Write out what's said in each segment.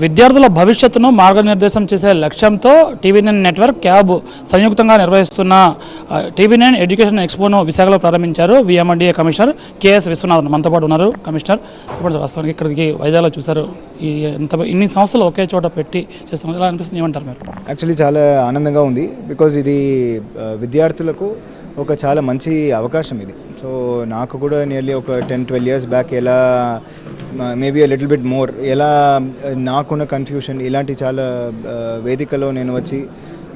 విద్యార్థుల భవిష్యత్తును మార్గనిర్దేశం చేసే లక్ష్యంతో టీవీ9 నెట్వర్క్ క్యాబ్ సంయుక్తంగా నిర్వహిస్తున్న టీవీ9 ఎడ్యుకేషన్ ఎక్స్పోను విశాఖలో ప్రారంభించారు. విఎండిఏ కమిషనర్ కేఎస్ విశ్వనాథన్ మనతో పాటు ఉన్నారు. కమిషనర్ ఇప్పుడు వాస్తవానికి ఇక్కడికి వైజాగ్లో చూశారు, ఇన్ని సంవత్సరాలు ఒకే చోట పెట్టి చేస్తున్నారు, ఎలా అనిపిస్తుంది, ఏమంటారు మీరు? యాక్చువల్లీ చాలా ఆనందంగా ఉంది. బికాజ్ ఇది విద్యార్థులకు ఒక చాలా మంచి అవకాశం ఇది. సో నాకు కూడా నియర్లీ ఒక 10-12 years బ్యాక్ ఎలా మేబీ లిటిల్ బిట్ మోర్ ఎలా నాకున్న కన్ఫ్యూషన్ ఇలాంటి చాలా వేదికలో నేను వచ్చి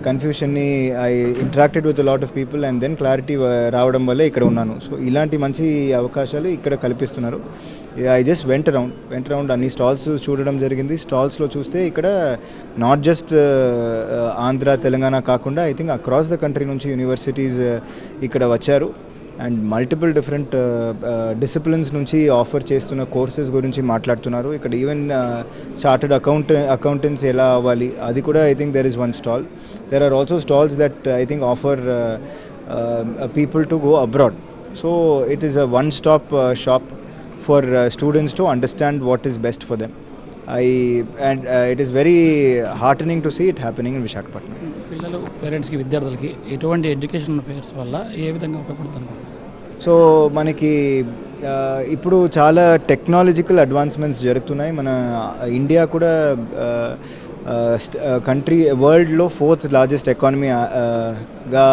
కన్ఫ్యూషన్ని I interacted with lot of people and then clarity రావడం వల్లే ఇక్కడ ఉన్నాను. సో ఇలాంటి మంచి అవకాశాలు ఇక్కడ కల్పిస్తున్నారు. ఐ జస్ట్ వెంట్ అరౌండ్ అన్ని స్టాల్స్ చూడడం జరిగింది. స్టాల్స్లో చూస్తే ఇక్కడ నాట్ జస్ట్ ఆంధ్ర తెలంగాణ కాకుండా I think across the country నుంచి యూనివర్సిటీస్ ఇక్కడ వచ్చారు అండ్ మల్టిపుల్ డిఫరెంట్ డిసిప్లిన్స్ నుంచి ఆఫర్ చేస్తున్న కోర్సెస్ గురించి మాట్లాడుతున్నారు. ఇక్కడ ఈవెన్ చార్టర్డ్ అకౌంటెంట్స్ ఎలా అవ్వాలి అది కూడా I think there is one stall. There are also stalls that I think offer people to go abroad. So it is a one stop shop for students to understand what is best for them. It is very heartening to see it happening in Visakhapatnam. పిల్లలు పేరెంట్స్కి విద్యార్థులకి ఎటువంటి education fares వల్ల ఏ విధంగా ఉపయోగపడుతుంది? So మనకి ఇప్పుడు చాలా టెక్నాలజికల్ అడ్వాన్స్మెంట్స్ జరుగుతున్నాయి. మన ఇండియా కూడా కంట్రీ వరల్డ్లో 4th largest ఎకానమీగా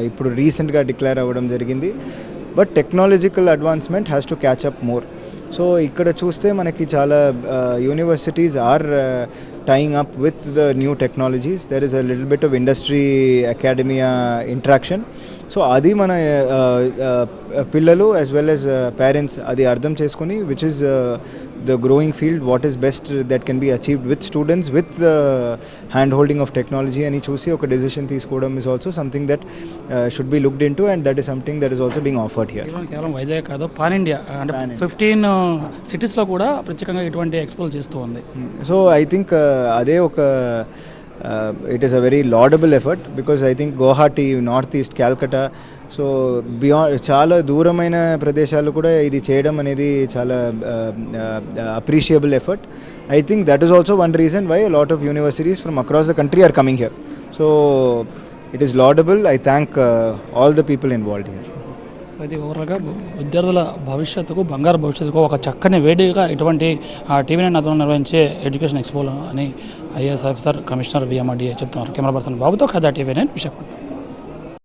ఇప్పుడు రీసెంట్గా డిక్లేర్ అవ్వడం జరిగింది. But technological advancement has to catch up more. So ఇక్కడ చూస్తే మనకి చాలా universities are tying up with the new technologies. There is a little bit of industry academia interaction. So అది మన పిల్లలు యాజ్ వెల్ యాజ్ పేరెంట్స్ అది అర్థం చేసుకొని which is the growing field, what is best that can be achieved with students with hand holding of technology అని చూసి ఒక decision తీసుకోవడం is also something that should be looked in to and that is something that is also being offered here. కేవలం వైజాగ్ కాదు, pan India అంటే 15 సిటీస్లో కూడా ప్రత్యేకంగా ఇటువంటి ఎక్స్పోలు చేస్తూ ఉంది. సో ఐ థింక్ అదే ఒక it is a very laudable effort because I think Guwahati, Northeast, Calcutta, so beyond చాలా దూరమైన ప్రదేశాలు కూడా ఇది చేయడం అనేది చాలా appreciable effort. I think that is also one reason why a lot of universities from across the country are coming here. So it is laudable. I thank all the people involved here. అది ఓవరాల్గా విద్యార్థుల భవిష్యత్తుకు, బంగారు భవిష్యత్తుకు ఒక చక్కని వేదికగా ఇటువంటి టీవీ9 ఆధ్వర్యంలో నిర్వహించే ఎడ్యుకేషన్ ఎక్స్పోలో అని ఐఏఎస్ ఆఫీసర్ కమిషనర్ విఎండిఏ చెప్తున్నారు. కెమెరా పర్సన్ బాబుతో ఖజా టీవీ9 విశాఖపట్నం.